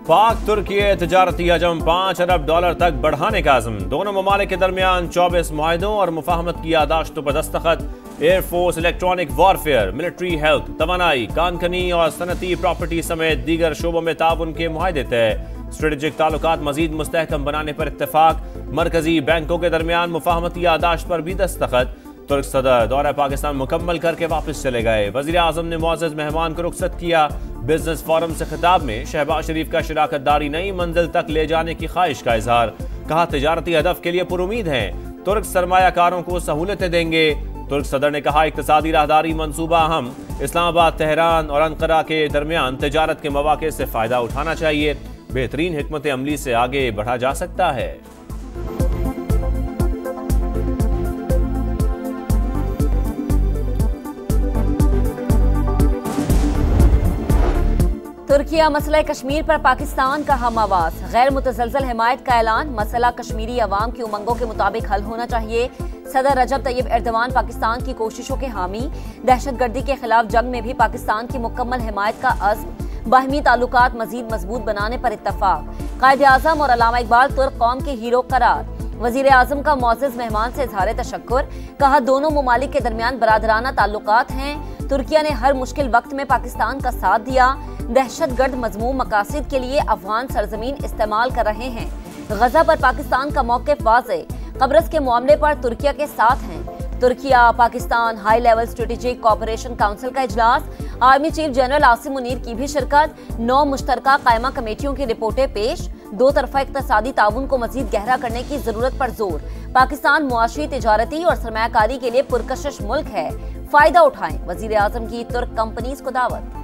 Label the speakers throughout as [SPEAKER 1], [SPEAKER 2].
[SPEAKER 1] पाक तुर्की तजारती हजम $5 अरब तक बढ़ाने का आज़म। दोनों ममालिक के दरमियान 24 मुआहिदों और मुफाहमत की यादाश्तों पर दस्तखत। Air force, electronic warfare, military health, तवानाई, कानकनी और सनती प्रॉपर्टी समेत दीगर शोबों में ताउन के मुआहिदे तय। स्ट्रेटेजिक ताल्लुकात मजीद मुस्तहकम बनाने पर इत्तेफाक। मरकजी बैंकों के दरमियान मुफाहमती यादाश्त पर भी दस्तखत। तुर्क सदर दौरा पाकिस्तान मुकम्मल करके वापस चले गए। वज़ीर आज़म ने मुअज़्ज़ज़ मेहमान को रुखसत किया। बिजनेस फोरम से खिताब में शहबाज शरीफ का शराकत दारी नई मंजिल तक ले जाने की ख्वाहिश का इजहार। कहा तजारती हदफ के लिए पुरुमीद हैं, तुर्क सरमायाकारों को सहूलतें देंगे। तुर्क सदर ने कहा इक्तिसादी राहदारी मंसूबा अहम। इस्लामाबाद, तेहरान और अंकारा के दरमियान तजारत के मौके से फ़ायदा उठाना चाहिए। बेहतरीन हिकमत अमली से आगे बढ़ा जा सकता है।
[SPEAKER 2] तुर्किया मसला कश्मीर पर पाकिस्तान का हम आवाज। गैर मुतज़लज़ल हिमायत का ऐलान। मसला कश्मीरी अवाम की उमंगों के मुताबिक हल होना चाहिए। सदर रजब तैयब एर्दोगान पाकिस्तान की कोशिशों के हामी। दहशतगर्दी के खिलाफ जंग में भी पाकिस्तान की मुकम्मल हिमायत का अज़्म। बाहमी ताल्लुकात मजीद मजबूत बनाने पर इत्तफाक। कायदे आज़म और अल्लामा इकबाल तुर्क कौम के हीरो करार। वज़ीर आज़म का मुअज़्ज़ज़ मेहमान से इज़हार तशक्कुर। कहा दोनों ममालिक के दरमियान बरादराना ताल्लुकात हैं। तुर्किया ने हर मुश्किल वक्त में पाकिस्तान का साथ दिया। दहशतगर्द मज़मूम मकासद के लिए अफगान सरजमीन इस्तेमाल कर रहे हैं। गजा पर पाकिस्तान का मौक़िफ़ वाज़ेह। कब्रस के मामले पर तुर्किया के साथ हैं। Türkiye Pakistan high level strategic cooperation council का इजलास। Army chief general Asim Munir की भी शिरकत। 9 मुश्तरका कायमा कमेटियों की रिपोर्टें पेश। दो तरफा इक़्तिसादी ताउन को मजीद गहरा करने की जरूरत पर जोर। पाकिस्तान मुआशी, तिजारती और सरमायाकारी के लिए पुरकशिश मुल्क है, फायदा उठाएं। वज़ीर आज़म की तुर्क कंपनीज को दावत।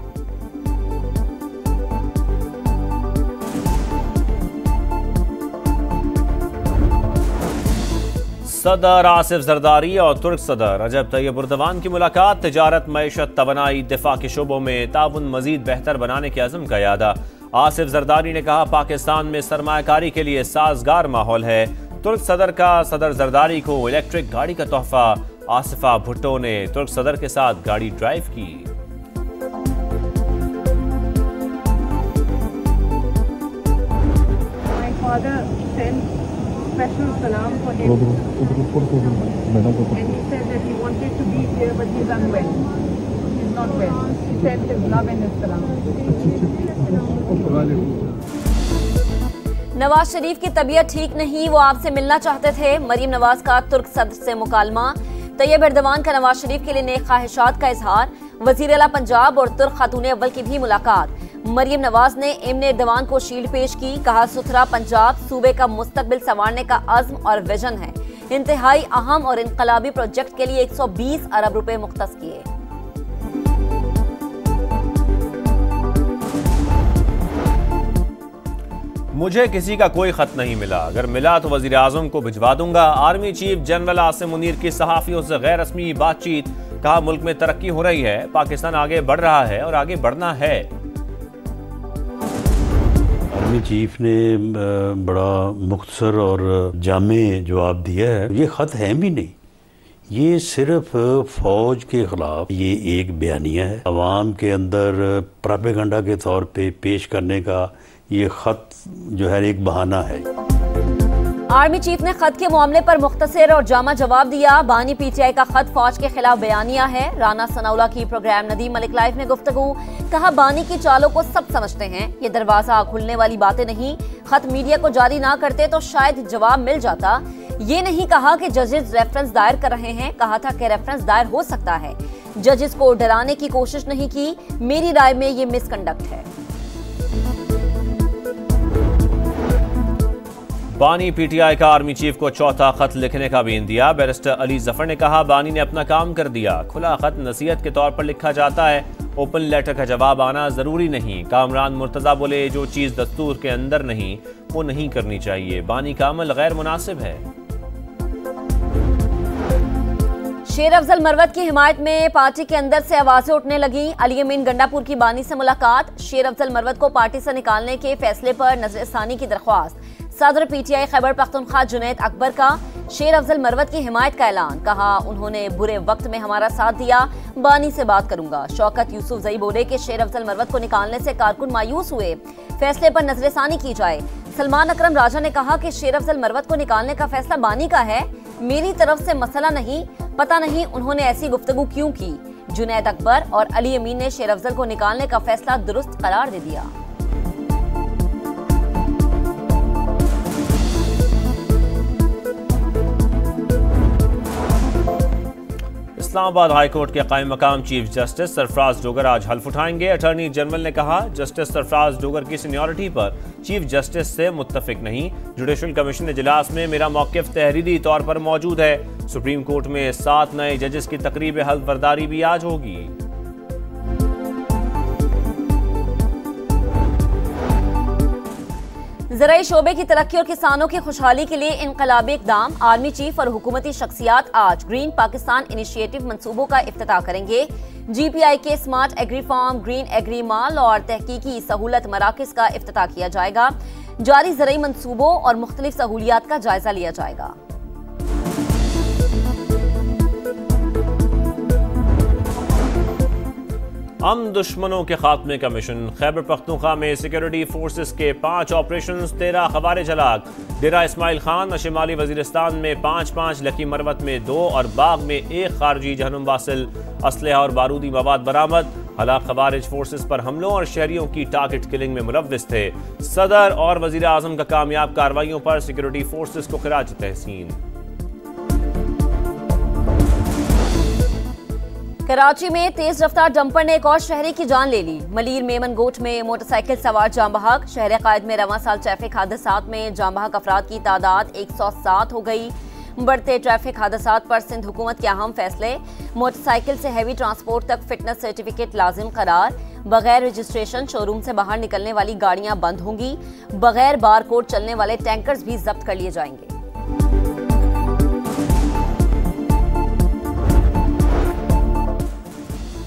[SPEAKER 1] सदर आसिफ जरदारी और तुर्क सदर रजब तैयब एर्दोगान की मुलाकात। तिजारत, मईशत, तवानाई, दिफा के शोबों में ताउन मजीद बेहतर बनाने के अज़म का यादा। आसिफ जरदारी ने कहा पाकिस्तान में सरमायाकारी के लिए साजगार माहौल है। तुर्क सदर का सदर जरदारी को इलेक्ट्रिक गाड़ी का तोहफा। आसिफा भुट्टो ने तुर्क सदर के साथ गाड़ी ड्राइव की।
[SPEAKER 3] Special salam for him. And he said that he wanted to be here, but he's unwell. He's not well. He sent his love and his salam.
[SPEAKER 2] Nawaz Sharif की तबीयत ठीक नहीं, वो आपसे मिलना चाहते थे। मरीम नवाज का तुर्क सदर से मुकालमा। तैयब एर्दोगान का नवाज शरीफ के लिए नेक ख्वाहिशात का इजहार। वज़ीर आला पंजाब और तुर्क खातून अव्वल की भी मुलाकात। मरीम नवाज ने इब्ने एर्दोगान को शील्ड पेश की। कहा सुथरा पंजाब सूबे का मुस्तकबिल संवारने का अज़्म और विजन है। इंतहाई अहम और इनकलाबी प्रोजेक्ट के लिए 120 अरब रुपए मुख्तस किए।
[SPEAKER 1] मुझे किसी का कोई खत नहीं मिला, अगर मिला तो वज़ीर आज़म को भिजवा दूंगा। Army chief general Asim Munir की सहाफ़ियों से गैर रस्मी बातचीत। कहा मुल्क में तरक्की हो रही है, पाकिस्तान आगे बढ़ रहा है और आगे बढ़ना है।
[SPEAKER 4] आर्मी चीफ ने बड़ा मुख्तसर और जामे जवाब दिया है। ये ख़त है भी नहीं, ये सिर्फ फौज के खिलाफ ये एक बयानिया है, अवाम के अंदर प्रोपेगेंडा के तौर पे पेश करने का ये खत जो है एक बहाना है।
[SPEAKER 2] आर्मी चीफ ने खत के मामले पर मुख्तसर और जामा जवाब दिया। बानी पीटीआई का खत फौज के खिलाफ बयानिया है। राना सनाउल्लाह की प्रोग्राम नदीम मलिक लाइव में गुफ्तगू। कहा बानी की चालों को सब समझते हैं, ये दरवाजा खुलने वाली बातें नहीं। खत मीडिया को जारी ना करते तो शायद जवाब मिल जाता। ये नहीं कहा कि जजेस रेफरेंस दायर कर रहे हैं, कहा था कि रेफरेंस दायर हो सकता है। जजेस को डराने की कोशिश नहीं की। मेरी राय में ये मिसकंडक्ट है।
[SPEAKER 1] बानी पीटीआई का आर्मी चीफ को चौथा खत लिखने का भी इंदिया। बैरिस्टर अली जफर ने कहा बानी ने अपना काम कर दिया। खुला खत नसीहत के तौर पर लिखा जाता है, ओपन लेटर का जवाब आना जरूरी नहीं। कामरान मुर्तजा बोले जो चीज दस्तूर के अंदर नहीं वो नहीं करनी चाहिए। बानी का अमल गैर मुनासिब है।
[SPEAKER 2] शेर अफजल मरवत की हिमायत में पार्टी के अंदर से आवाजें उठने लगी। अली अमीन गंडापुर की बानी से मुलाकात। शेर अफजल मरवत को पार्टी से निकालने के फैसले पर नजरसानी की दरख्वास्त। सदर PTI खैबर पख्तूनख्वा जुनैद अकबर का शेर अफजल मरवत की हिमायत का ऐलान, कहा उन्होंने बुरे वक्त में हमारा साथ दिया, बानी से बात करूंगा। शौकत यूसुफजई बोले कि शेर अफजल मरवत को निकालने से कारकुन मायूस हुए, फैसले पर नजरसानी की जाए। सलमान अकरम राजा ने कहा कि शेर अफजल मरवत को निकालने का फैसला बानी का है, मेरी तरफ से मसला नहीं, पता नहीं उन्होंने ऐसी गुफ्तगू क्यों की। जुनैद अकबर और अली अमीन ने शेर अफजल को निकालने का फैसला दुरुस्त करार दे दिया।
[SPEAKER 1] इस्लामाबाद हाई कोर्ट के कायम मकाम चीफ जस्टिस सरफराज डोगर आज हल्फ उठाएंगे। अटॉर्नी जनरल ने कहा, जस्टिस सरफराज डोगर की सीनियरिटी पर चीफ जस्टिस से मुत्तफिक नहीं। जुडिशल कमीशन इजलास में मेरा मौक़िफ़ तहरीरी तौर पर मौजूद है। सुप्रीम कोर्ट में 7 नए जजेस की तकरीब हल्फ बर्दारी भी आज होगी।
[SPEAKER 2] ज़राई शोबे की तरक्की और किसानों की खुशहाली के लिए इनकलाबी इक़दाम। आर्मी चीफ और हुकूमती शख्सियात आज ग्रीन पाकिस्तान इनिशिएटिव मंसूबों का इफ्तिताह करेंगे। GPI के smart agri farm, green agri mall और तहकीकी सहूलत मराकज़ का इफ्तिताह किया जाएगा। जारी ज़राई मंसूबों और मुख्तलिफ सहूलियात का जायजा लिया जाएगा।
[SPEAKER 1] हम दुश्मनों के खात्मे का मिशन। खैबर पख्तूनख्वा में सिक्योरिटी फोर्सेस के 5 ऑपरेशंस, 13 खवारिज हलाक। डेरा इस्माइल खान शिमाली वजीरिस्तान में 5, लकी मरवत में 2 और बाग में 1 खारजी जहनुम वासिल असलहा और बारूदी मवाद बरामद। हलाक खवारिज फोर्सेस पर हमलों और शहरियों की टारगेट किलिंग में मुलव्विस थे। सदर और वजीर आजम का कामयाब कार्रवाइयों पर सिक्योरिटी फोर्सेस को खिराज तहसीन।
[SPEAKER 2] कराची में तेज रफ्तार डंपर ने एक और शहरी की जान ले ली। मलीर मेमन गोट में मोटरसाइकिल सवार जाँ बहक। शहर कायद में रवां साल ट्रैफिक हादसात में जाँ बहक अफराद की तादाद 107 हो गई। बढ़ते ट्रैफिक हादसात पर सिंध हुकूमत के अहम फैसले। मोटरसाइकिल से हैवी ट्रांसपोर्ट तक फिटनेस सर्टिफिकेट लाजिम करार। बगैर रजिस्ट्रेशन शोरूम से बाहर निकलने वाली गाड़ियां बंद होंगी। बगैर बार कोड चलने वाले टैंकर्स भी जब्त कर लिए जाएंगे।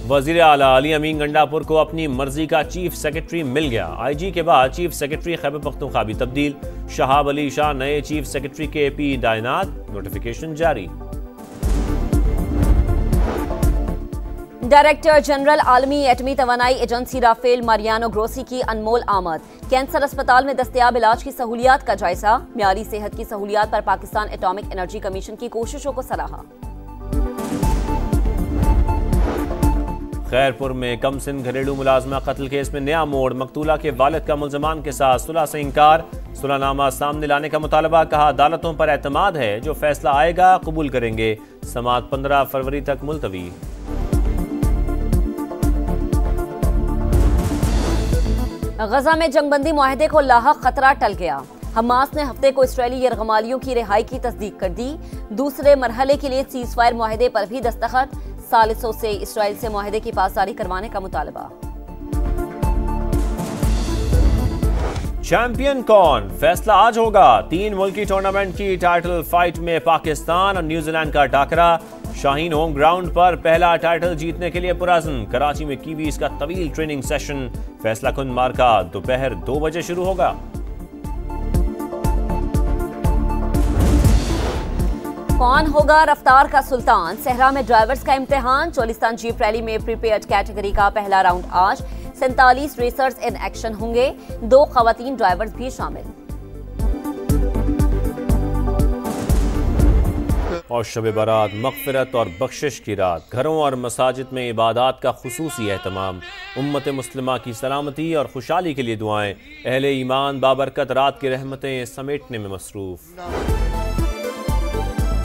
[SPEAKER 1] वजीर आला अली अमीन गंडापुर को अपनी मर्जी का चीफ सेक्रेटरी मिल गया। IG के बाद चीफ सेक्रेटरी खैबर पख्तूनख्वा भी तब्दील। शहाब अली शाह नए चीफ सेक्रेटरी के AP तैनात। नोटिफिकेशन जारी।
[SPEAKER 2] डायरेक्टर जनरल आलमी एटमी तवानाई एजेंसी राफेल मारियानो ग्रोसी की अनमोल आमद। कैंसर अस्पताल में दस्तयाब इलाज की सहूलियात का जायजा। म्यारी सेहत की सहूलियात पर पाकिस्तान एटॉमिक एनर्जी कमीशन की कोशिशों को सराहा।
[SPEAKER 1] खैरपुर में कम सिन घरेलू मुलाजमा कत्ल केस में नया मोड़। मकतूला के वालिद का मुल्जमान के साथ सुलह से इंकार। सुलहनामा सामने लाने का मुतालबा। कहा, अदालतों पर एतमाद है, जो फैसला आएगा कबूल करेंगे। समाअत 15 फरवरी तक मुलतवी।
[SPEAKER 2] गजा में जंगबंदी मुआहदे को लाहक खतरा टल गया। हमास ने हफ्ते को इसराइली यरगमालियों की रिहाई की तस्दीक कर दी। दूसरे मरहले के लिए सीज फायर मुआहदे पर भी दस्तखत। सालिसों से इसराइल से मुआहदे की पासदारी करवाने का मुतालबा।
[SPEAKER 1] चैंपियन कौन, फैसला आज होगा। 3 मुल्की टूर्नामेंट की टाइटल फाइट में पाकिस्तान और न्यूजीलैंड का टाकरा। शाहीन होम ग्राउंड पर पहला टाइटल जीतने के लिए पुरअज़्म। कराची में कीवीज का तवील ट्रेनिंग सेशन। फैसला कुन मार्का दोपहर 2 बजे शुरू होगा।
[SPEAKER 2] कौन होगा रफ्तार का सुल्तान, सहरा में ड्राइवर्स का इम्तिहान। चोलिस्तान जीप रैली में प्रीपेयर्ड कैटेगरी का पहला राउंड आज। 47 रेसर्स इन एक्शन होंगे। 2 खवातीन ड्राइवर्स भी शामिल।
[SPEAKER 1] और शब बारात, मग़फ़िरत और बख्शिश की रात। घरों और मसाजिद में इबादात का खुसूसी एहतमाम। उम्मत मुस्लिमा की सलामती और खुशहाली के लिए दुआएं। अहले ईमान बाबरकत रात की रहमतें समेटने में मसरूफ़।